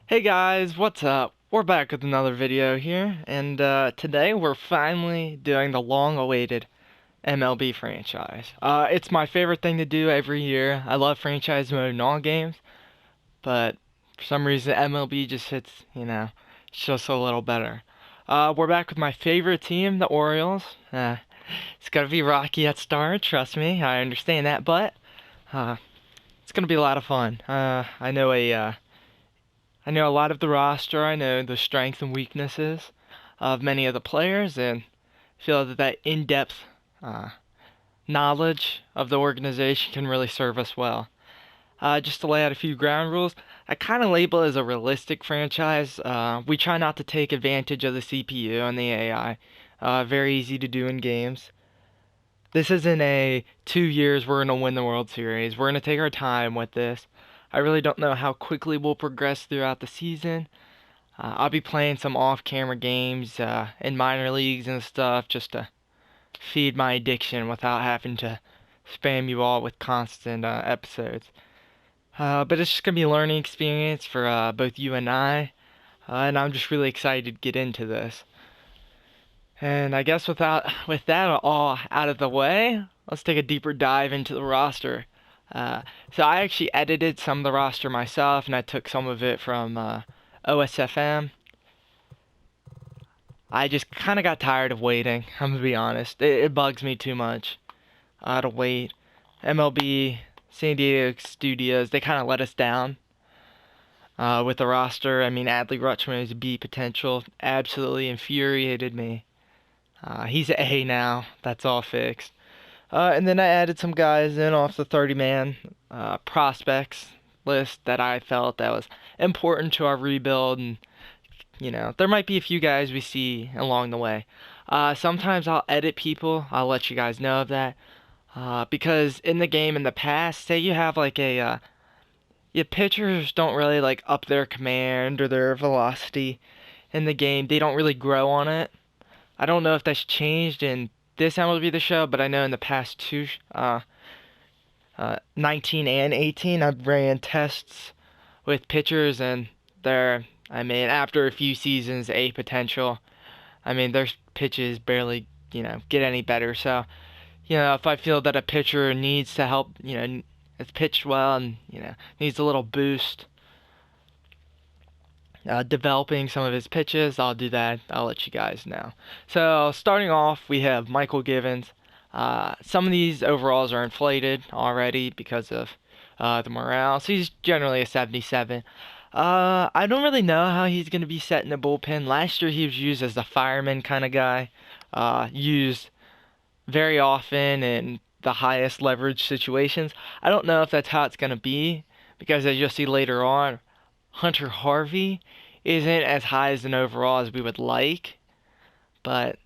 Hey guys, what's up? We're back with another video here, and today we're finally doing the long-awaited MLB franchise. It's my favorite thing to do every year. I love franchise mode in all games, but for some reason MLB just hits, it's just a little better. We're back with my favorite team, the Orioles. It's gonna be rocky at start, trust me, I understand that, but uh, it's gonna be a lot of fun. I know a lot of the roster. I know the strengths and weaknesses of many of the players, and feel that in-depth uh, knowledge of the organization can really serve us well. Just to lay out a few ground rules, I kind of label it as a realistic franchise. We try not to take advantage of the CPU and the AI. Very easy to do in games. This isn't a 2 years we're gonna win the World Series. We're gonna take our time with this. I really don't know how quickly we'll progress throughout the season. I'll be playing some off-camera games in minor leagues and stuff just to feed my addiction without having to spam you all with constant episodes. But it's just gonna be a learning experience for both you and I'm just really excited to get into this. And I guess with that all out of the way, let's take a deeper dive into the roster. Uh, so I actually edited some of the roster myself, and I took some of it from OSFM. I just kind of got tired of waiting. I'm gonna be honest. It bugs me too much to wait. MLB, San Diego Studios, they kind of let us down with the roster. I mean, Adley Rutschman is B potential. Absolutely infuriated me. He's an A now. That's all fixed. And then I added some guys in off the 30-man prospects list that I felt that was important to our rebuild, and there might be a few guys we see along the way. Sometimes I'll edit people. I'll let you guys know of that. Because in the game in the past, say you have like your pitchers don't really like up their command or their velocity in the game. They don't really grow on it. I don't know if that's changed in this MLB The Show, but I know in the past 19 and 18, I've ran tests with pitchers, and after a few seasons, A potential. Their pitches barely, get any better. So, if I feel that a pitcher needs to help, it's pitched well and, needs a little boost, developing some of his pitches, I'll do that. I'll let you guys know. So starting off, we have Michael Givens. Some of these overalls are inflated already because of the morale. So he's generally a 77. I don't really know how he's going to be set in the bullpen. Last year he was used as the fireman kind of guy, used very often in the highest leverage situations. I don't know if that's how it's going to be because as you'll see later on, Hunter Harvey isn't as high as an overall as we would like, but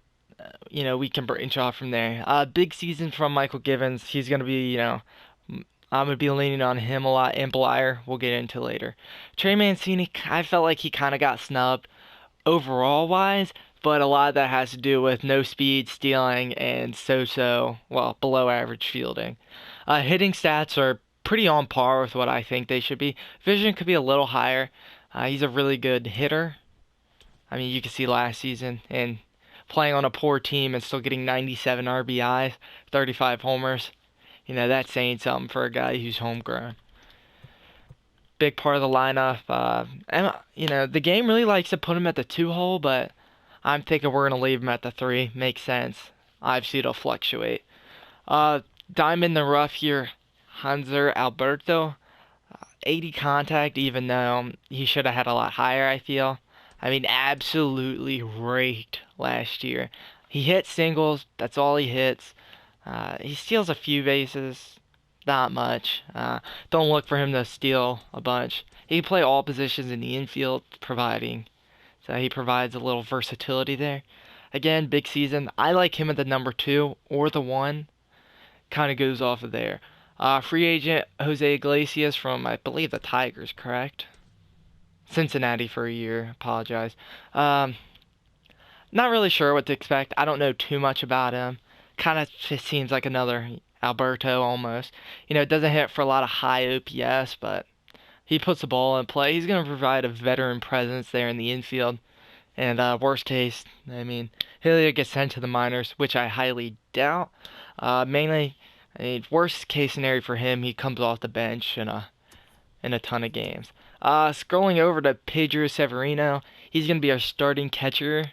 we can branch off from there. Big season from Michael Givens. He's gonna be, I'm gonna be leaning on him a lot. And Blyer, we'll get into later. Trey Mancini, I felt like he kind of got snubbed overall wise, but a lot of that has to do with no speed, stealing, and below average fielding. Hitting stats are pretty on par with what I think they should be. Vision could be a little higher. He's a really good hitter. You can see last season and playing on a poor team and still getting 97 RBIs, 35 homers. That's saying something for a guy who's homegrown. Big part of the lineup. The game really likes to put him at the 2 hole, but I'm thinking we're going to leave him at the 3. Makes sense. Obviously, it'll fluctuate. Diamond in the rough here, Hanser Alberto. 80 contact, even though he should have had a lot higher, I feel. Absolutely raked last year. He hits singles, that's all he hits. He steals a few bases, not much. Don't look for him to steal a bunch. He can play all positions in the infield, so he provides a little versatility there. Again, big season. I like him at the number 2 or the 1. Kind of goes off of there. Free agent Jose Iglesias from, I believe, the Tigers, correct? Cincinnati for a year. Apologize. Not really sure what to expect. I don't know too much about him. Kind of just seems like another Alberto almost. It doesn't hit for a lot of high OPS, but He puts the ball in play. He's going to provide a veteran presence there in the infield. And worst case, I mean, he'll either get sent to the minors, which I highly doubt. Mainly, I mean, worst case scenario for him, he comes off the bench in a ton of games. Scrolling over to Pedro Severino, he's going to be our starting catcher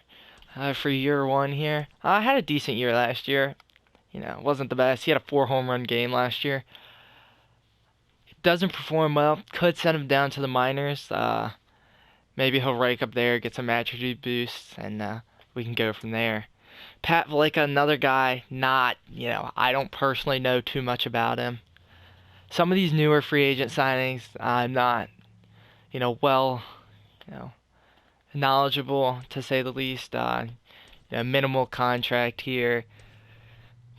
for year one here. Had a decent year last year. Wasn't the best. He had a 4 home run game last year. Doesn't perform well. Could send him down to the minors. Maybe he'll rake up there, get some attribute boosts, and we can go from there. Pat Valika, another guy, I don't personally know too much about him. Some of these newer free agent signings, I'm not, well, knowledgeable to say the least. Minimal contract here.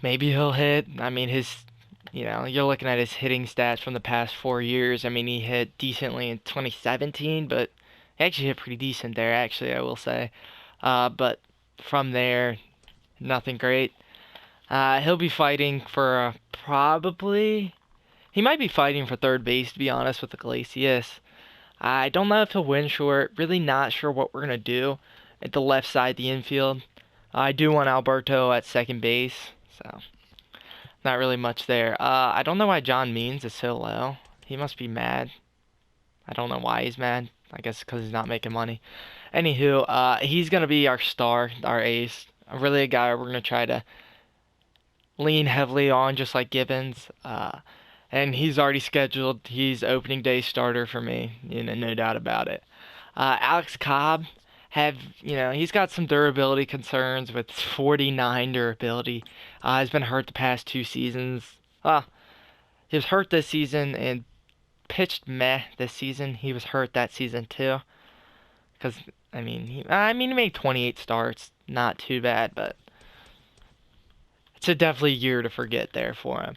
Maybe he'll hit. I mean, you're looking at his hitting stats from the past 4 years. I mean, he hit decently in 2017, but he actually hit pretty decent there, actually, I will say. But from there, nothing great. He'll be fighting for probably. He might be fighting for third base, to be honest, with the Iglesias. I don't know if he'll win short. Really not sure what we're going to do at the left side of the infield. I do want Alberto at second base, so not really much there. I don't know why John Means is so low. He must be mad. I don't know why he's mad. I guess because he's not making money. Anywho, he's going to be our star, our ace. Really a guy we're going to try to lean heavily on, just like Gibbons. And he's already scheduled. He's opening day starter for me, no doubt about it. Alex Cobb, he's got some durability concerns with 49 durability. He's been hurt the past 2 seasons. He was hurt this season and pitched meh this season. He was hurt that season too. Because, he made 28 starts. Not too bad, but it's a definitely year to forget there for him.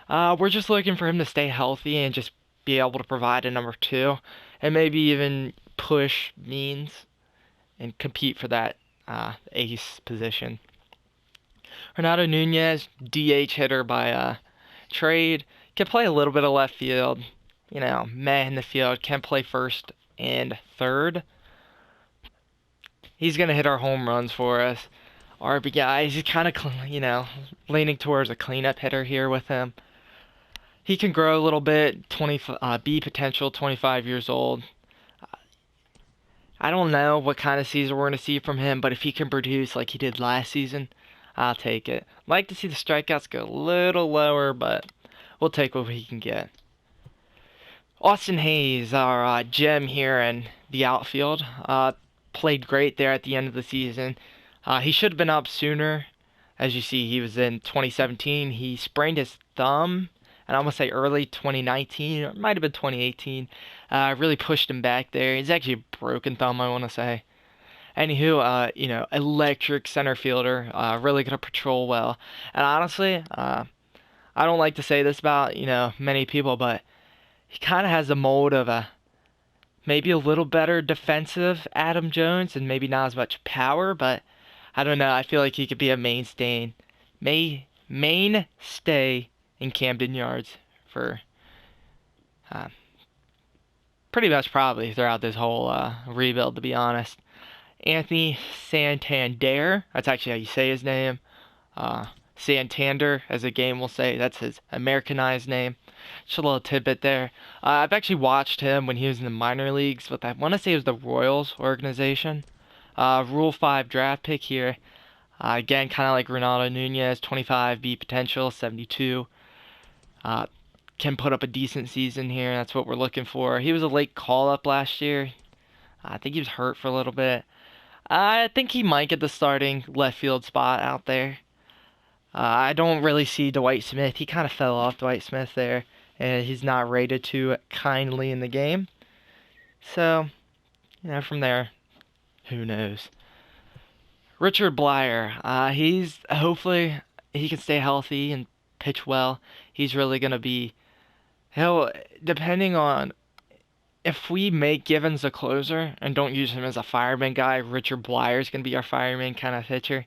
We're just looking for him to stay healthy and just be able to provide a number 2. And maybe even push Means and compete for that ace position. Renato Nunez, DH hitter by trade. Can play a little bit of left field. Meh in the field. Can play first and third. He's going to hit our home runs for us. RBI, he's kind of, leaning towards a cleanup hitter here with him. He can grow a little bit, B potential, 25 years old. I don't know what kind of season we're going to see from him, but if he can produce like he did last season, I'll take it. Like to see the strikeouts go a little lower, but we'll take what he can get. Austin Hayes, our gem here in the outfield, played great there at the end of the season. He should have been up sooner. As you see, he was in 2017. He sprained his thumb, and I'm going to say early 2019, or it might have been 2018. Really pushed him back there. He's actually a broken thumb, I want to say. Anywho, electric center fielder, really going to patrol well. And honestly, I don't like to say this about, many people, but he kind of has the mold of maybe a little better defensive Adam Jones and maybe not as much power, but I don't know. I feel like he could be a mainstay in Camden Yards for pretty much probably throughout this whole rebuild, to be honest. Anthony Santander, that's actually how you say his name. Santander, as the game will say, that's his Americanized name. Just a little tidbit there. I've actually watched him when he was in the minor leagues with, I want to say it was the Royals organization. Rule 5 draft pick here. Again, kind of like Renato Nunez, 25 B potential, 72. Can put up a decent season here. That's what we're looking for. He was a late call-up last year. I think he was hurt for a little bit. I think he might get the starting left field spot out there. I don't really see Dwight Smith. He kind of fell off Dwight Smith there, and he's not rated too kindly in the game. So, from there, who knows? Richard Blyer. He's hopefully he can stay healthy and pitch well. He's really gonna be. Depending on if we make Givens a closer and don't use him as a fireman guy, Richard Blyer is gonna be our fireman kind of pitcher.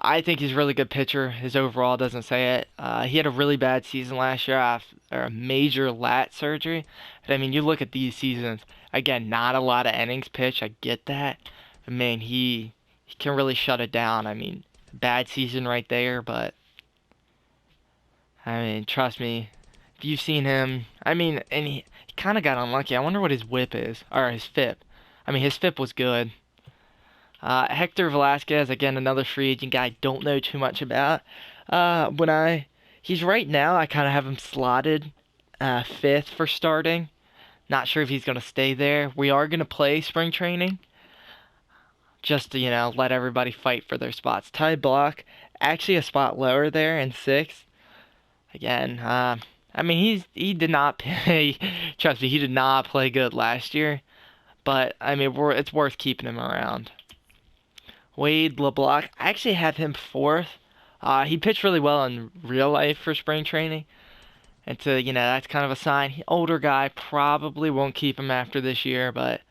I think he's a really good pitcher. His overall doesn't say it. He had a really bad season last year after a major lat surgery. And I mean, you look at these seasons. Again, not a lot of innings pitched. I get that. But man, he can really shut it down. I mean, bad season right there. But I mean, trust me, if you've seen him, I mean, and he kind of got unlucky. I wonder what his whip is or his FIP. I mean, his FIP was good. Hector Velasquez, again, another free agent guy I don't know too much about. He's right now, I kind of have him slotted fifth for starting. Not sure if he's going to stay there. We are going to play spring training just to, let everybody fight for their spots. Ty Block, actually a spot lower there in sixth. Again, I mean, he did not play, trust me, he did not play good last year. But, I mean, it's worth keeping him around. Wade LeBlanc, I actually have him fourth. He pitched really well in real life for spring training. And so, that's kind of a sign. Older guy, probably won't keep him after this year, but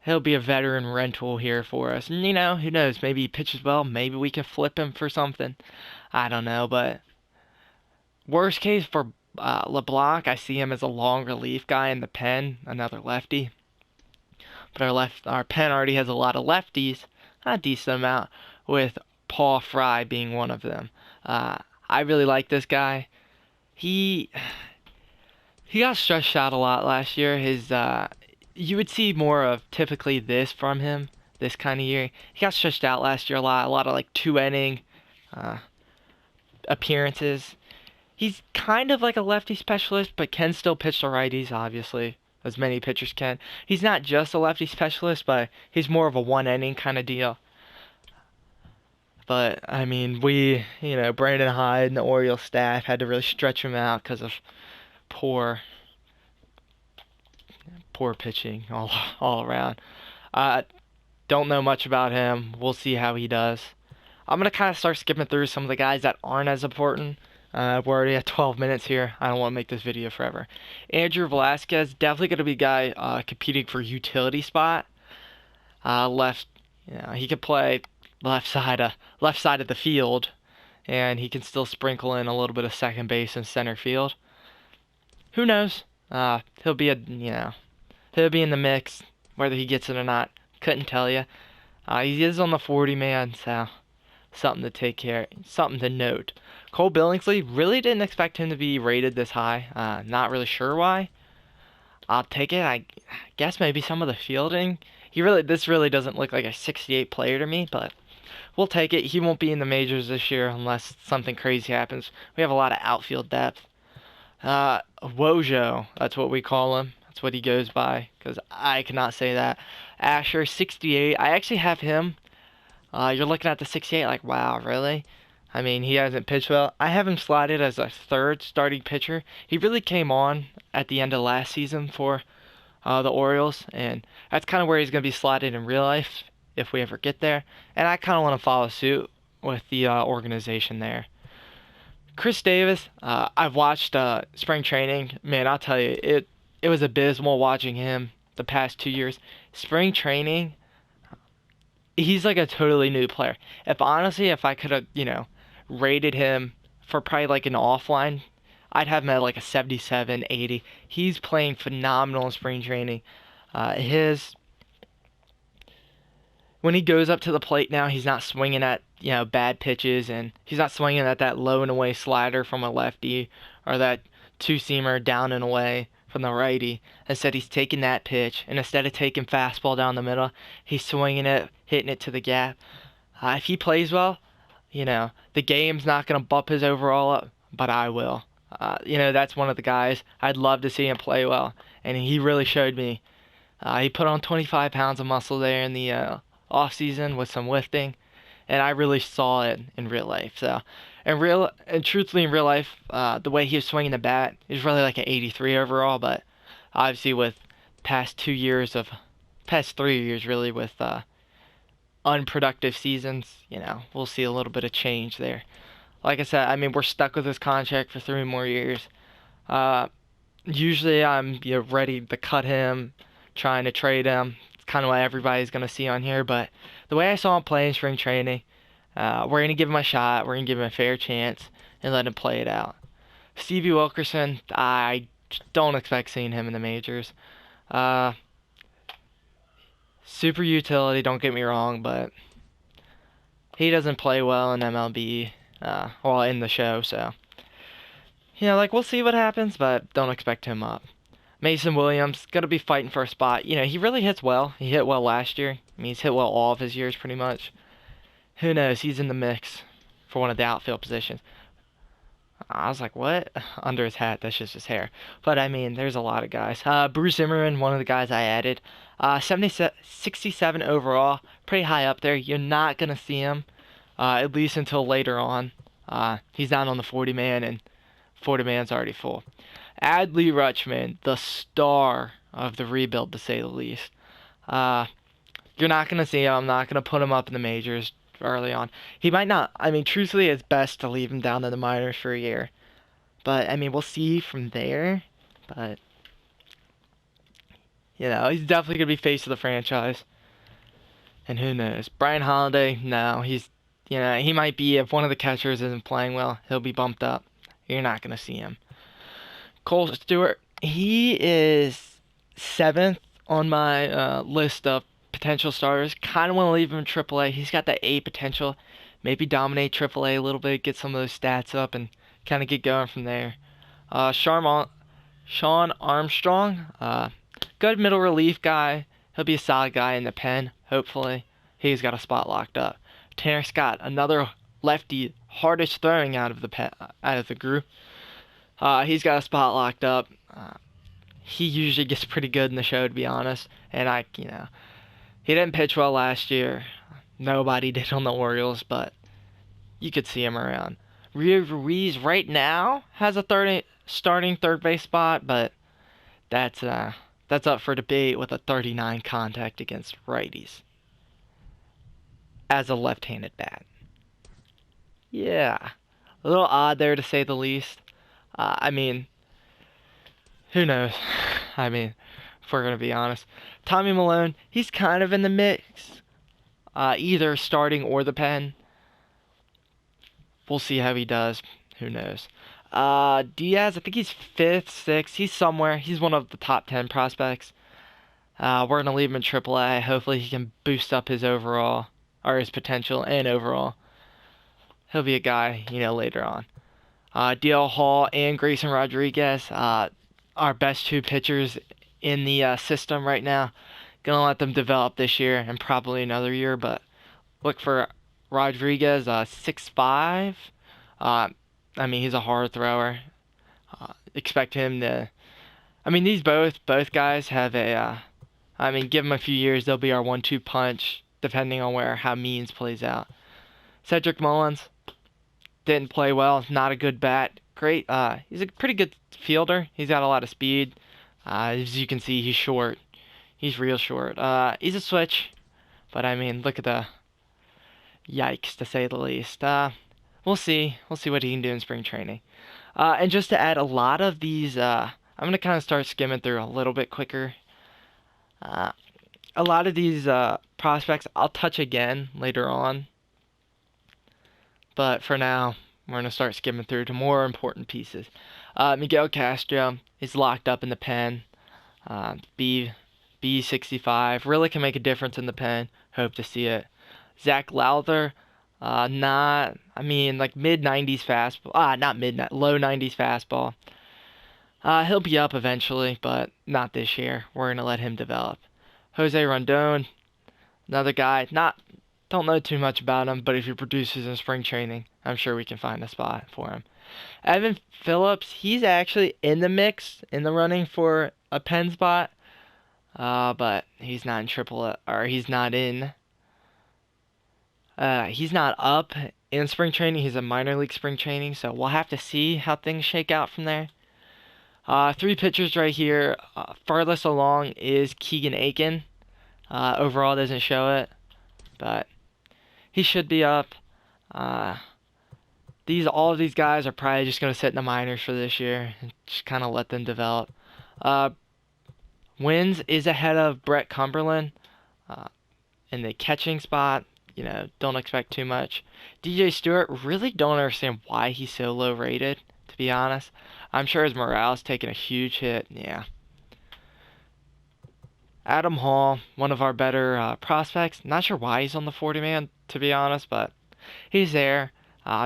he'll be a veteran rental here for us. And, who knows? Maybe he pitches well. Maybe we can flip him for something. I don't know, but worst case for LeBlanc, I see him as a long relief guy in the pen, another lefty. But our pen already has a lot of lefties, a decent amount, with Paul Fry being one of them. I really like this guy. He got stretched out a lot last year. You would see more of typically this from him this kind of year. He got stretched out last year a lot of like 2 inning appearances. He's kind of like a lefty specialist, but can still pitch to righties, obviously, as many pitchers can. He's not just a lefty specialist, but he's more of a 1 inning kind of deal. But, I mean, Brandon Hyde and the Orioles staff had to really stretch him out because of poor pitching all around. Don't know much about him. We'll see how he does. I'm going to kind of start skipping through some of the guys that aren't as important. We're already at 12 minutes here. I don't want to make this video forever. Andrew Velasquez, definitely going to be a guy competing for utility spot. Left, he could play left side of the field, and he can still sprinkle in a little bit of second base and center field. Who knows? He'll be in the mix, whether he gets it or not. Couldn't tell you. He is on the 40 man, so something to note. Cole Billingsley, really didn't expect him to be rated this high. Not really sure why. I'll take it. I guess maybe some of the fielding. This really doesn't look like a 68 player to me, but we'll take it. He won't be in the majors this year unless something crazy happens. We have a lot of outfield depth. Wojo, that's what we call him. That's what he goes by, because I cannot say that. Asher, 68. I actually have him. You're looking at the 68 like, wow, really? I mean, he hasn't pitched well. I have him slotted as a third starting pitcher. He really came on at the end of last season for the Orioles, and that's kind of where he's going to be slotted in real life if we ever get there. And I kind of want to follow suit with the organization there. Chris Davis, I've watched spring training. Man, I'll tell you, it was abysmal watching him the past 2 years. Spring training, he's like a totally new player. If I could have, rated him for probably like an offline, I'd have him at like a 77, 80. He's playing phenomenal in spring training. When he goes up to the plate now, he's not swinging at, bad pitches, and he's not swinging at that low and away slider from a lefty or that two-seamer down and away from the righty. Instead, he's taking that pitch, and instead of taking fastball down the middle, he's swinging it, hitting it to the gap. If he plays well, the game's not going to bump his overall up, but I will. That's one of the guys. I'd love to see him play well, and he really showed me. He put on 25 pounds of muscle there in the off-season with some lifting, and I really saw it in real life. So, truthfully, in real life, the way he was swinging the bat is really like an 83 overall, but obviously with past 3 years really with unproductive seasons, we'll see a little bit of change there. Like I said, I mean, we're stuck with this contract for 3 more years. Usually I'm ready to cut him, trying to trade him. It's kind of what everybody's going to see on here, but the way I saw him play in spring training, We're going to give him a shot. We're going to give him a fair chance and let him play it out. Stevie Wilkerson, I don't expect seeing him in the majors. Uh, Super utility, don't get me wrong, but he doesn't play well in MLB, well, in the show, so. Yeah, like, we'll see what happens, but don't expect him up. Mason Williams, gonna be fighting for a spot. He really hits well. He hit well last year. I mean, he's hit well all of his years, pretty much. Who knows? He's in the mix for one of the outfield positions. I was like, what? Under his hat, that's just his hair. But, I mean, there's a lot of guys. Bruce Zimmerman, one of the guys I added. 67 overall, pretty high up there. You're not going to see him, at least until later on. He's not on the 40-man, and 40-man's already full. Adley Rutschman, the star of the rebuild, to say the least. You're not going to see him. I'm not going to put him up in the majors early on. He might not. I mean, truthfully, it's best to leave him down in the minors for a year. But, I mean, we'll see from there. But, he's definitely going to be face of the franchise. And who knows? Brian Holiday, no. He might be, if one of the catchers isn't playing well, he'll be bumped up. You're not going to see him. Cole Stewart, he is 7th on my list of potential starters. Kind of want to leave him in AAA. He's got that A potential. Maybe dominate AAA a little bit, get some of those stats up, and kind of get going from there. Sean Armstrong, good middle relief guy. He'll be a solid guy in the pen, hopefully. He's got a spot locked up. Tanner Scott, another lefty, hardest throwing out of the group. He's got a spot locked up. He usually gets pretty good in the show, to be honest. And he didn't pitch well last year. Nobody did on the Orioles, but you could see him around. Rio Ruiz right now has a starting third base spot, but that's up for debate with a 39 contact against righties as a left-handed bat. Yeah, a little odd there to say the least. I mean, who knows? I mean, if we're going to be honest. Tommy Malone, he's kind of in the mix. Either starting or the pen. We'll see how he does. Who knows? Diaz, I think he's 5th, 6th. He's somewhere. He's one of the top 10 prospects. We're going to leave him in AAA. Hopefully he can boost up his overall, or his potential and overall. He'll be a guy, later on. DL Hall and Grayson Rodriguez, our best 2 pitchers in the system right now. Gonna let them develop this year and probably another year, but look for Rodriguez, 6'5". I mean, he's a hard thrower. Expect him to. I mean, these both guys have a. I mean, give them a few years, they'll be our 1-2 punch, depending on how Means plays out. Cedric Mullins didn't play well. Not a good bat. Great. He's a pretty good fielder. He's got a lot of speed. As you can see, he's short. He's real short. He's a switch, but I mean, look at the yikes, to say the least. We'll see. We'll see what he can do in spring training. And just to add, a lot of these, I'm gonna kind of start skimming through a little bit quicker. A lot of these prospects I'll touch again later on, but for now, we're gonna start skimming through to more important pieces. Miguel Castro is locked up in the pen. B65 really can make a difference in the pen. Hope to see it. Zach Lowther, like mid 90s fastball. Low 90s fastball. He'll be up eventually, but not this year. We're gonna let him develop. Jose Rondon, another guy. Don't know too much about him, but if he produces in spring training, I'm sure we can find a spot for him. Evan Phillips, he's actually in the mix, in the running for a pen spot, but he's not in he's not up in spring training. He's a minor league spring training, so we'll have to see how things shake out from there. 3 pitchers right here. Farthest along is Keegan Aiken. Overall doesn't show it, but he should be up. All of these guys are probably just going to sit in the minors for this year and just kind of let them develop. Wins is ahead of Brett Cumberland in the catching spot. don't expect too much. DJ Stewart, really don't understand why he's so low rated, to be honest. I'm sure his morale's taken a huge hit. Yeah. Adam Hall, one of our better prospects. Not sure why he's on the 40-man, to be honest, but he's there.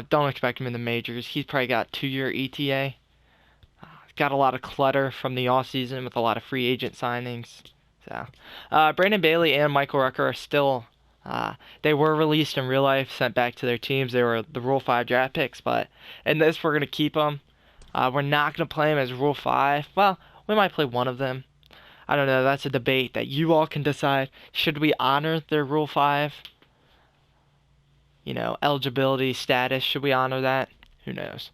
Don't expect him in the majors. He's probably got 2-year ETA. Got a lot of clutter from the offseason with a lot of free agent signings. So, Brandon Bailey and Michael Rucker are still. They were released in real life, sent back to their teams. They were the Rule 5 draft picks, but in this we're going to keep them. We're not going to play them as Rule 5. Well, we might play one of them. I don't know. That's a debate that you all can decide. Should we honor their Rule 5? Eligibility status. Should we honor that? Who knows?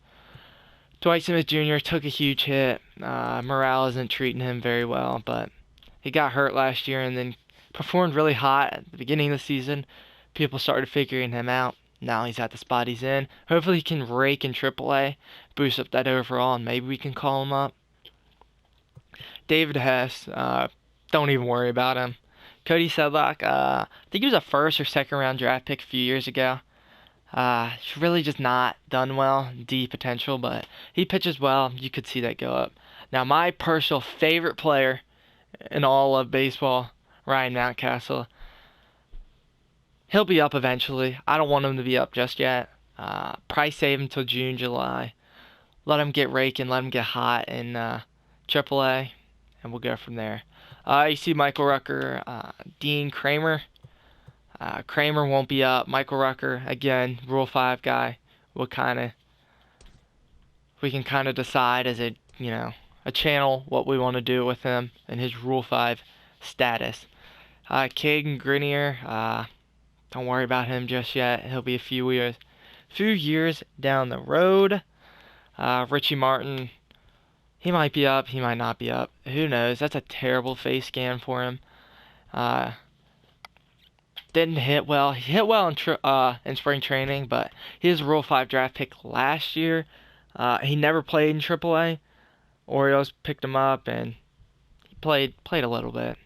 Dwight Smith Jr. took a huge hit. Morale isn't treating him very well, but he got hurt last year and then performed really hot at the beginning of the season. People started figuring him out. Now he's at the spot he's in. Hopefully he can rake in AAA, boost up that overall, and maybe we can call him up. David Hess, don't even worry about him. Cody Sedlock, I think he was a first or second round draft pick a few years ago. He's really just not done well, D potential, but he pitches well. You could see that go up. Now, my personal favorite player in all of baseball, Ryan Mountcastle. He'll be up eventually. I don't want him to be up just yet. Price save him till June, July. Let him get raking, let him get hot in AAA, and we'll go from there. You see Michael Rucker, Dean Kramer. Kramer won't be up. Michael Rucker, again, Rule 5 guy. We can kind of decide as a channel what we want to do with him and his Rule 5 status. Caden Grenier, don't worry about him just yet. He'll be a few years down the road. Richie Martin, he might be up, he might not be up. Who knows? That's a terrible face scan for him. Didn't hit well. He hit well in spring training, but he was a Rule 5 draft pick last year. He never played in AAA. Orioles picked him up and he played a little bit.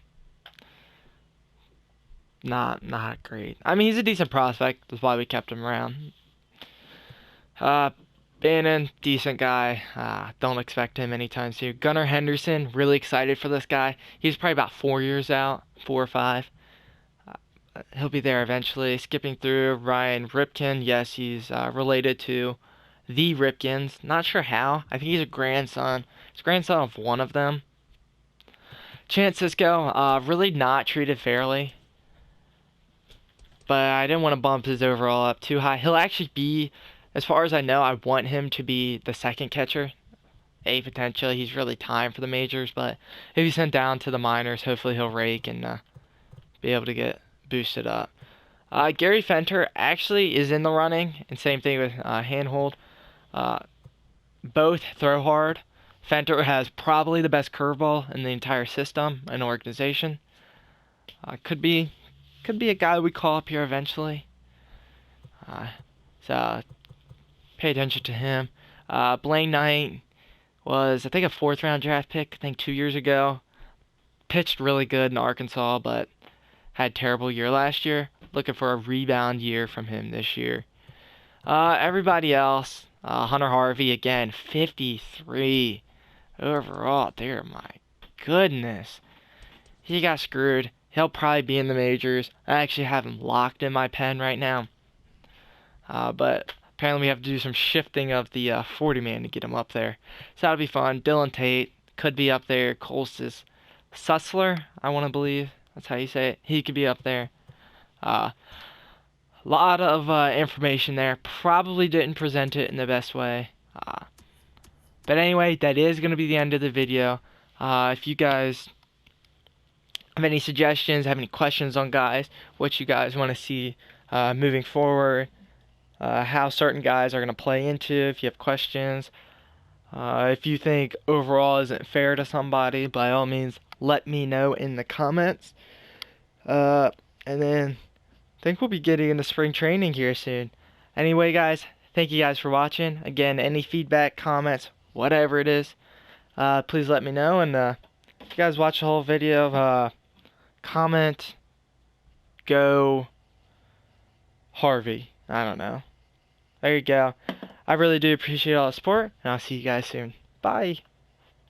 Not great. I mean, he's a decent prospect. That's why we kept him around. Bannon, decent guy. Don't expect him anytime soon. Gunnar Henderson, really excited for this guy. He's probably about 4 years out, 4 or 5. He'll be there eventually. Skipping through Ryan Ripken. Yes, he's related to the Ripkins. Not sure how. I think he's a grandson. He's a grandson of one of them. Chance Sisco, really not treated fairly. But I didn't want to bump his overall up too high. He'll actually be, as far as I know, I want him to be the second catcher. A potential. He's really timed for the majors, but if he's sent down to the minors, hopefully he'll rake and be able to get boosted up. Gary Fenter actually is in the running, and same thing with Handhold. Both throw hard. Fenter has probably the best curveball in the entire system and organization. Could be a guy we call up here eventually. So pay attention to him. Blaine Knight was, I think, a 4th round draft pick, I think 2 years ago. Pitched really good in Arkansas, but had a terrible year last year. Looking for a rebound year from him this year. Everybody else, Hunter Harvey, again, 53 overall. There, my goodness. He got screwed. He'll probably be in the majors. I actually have him locked in my pen right now. But apparently we have to do some shifting of the 40-man to get him up there. So that'll be fun. Dylan Tate could be up there. Colstis Sussler, I want to believe. That's how you say it. He could be up there. Lot of information there. Probably didn't present it in the best way. But anyway, that is going to be the end of the video. If you guys have any suggestions, have any questions on guys, what you guys want to see moving forward, how certain guys are going to play into, if you have questions, if you think overall isn't fair to somebody, by all means, let me know in the comments. And then I think we'll be getting into spring training here soon. Anyway, guys, thank you guys for watching. Again, any feedback, comments, whatever it is, please let me know. And if you guys watch the whole video, comment, go, Harvey. I don't know. There you go. I really do appreciate all the support, and I'll see you guys soon. Bye.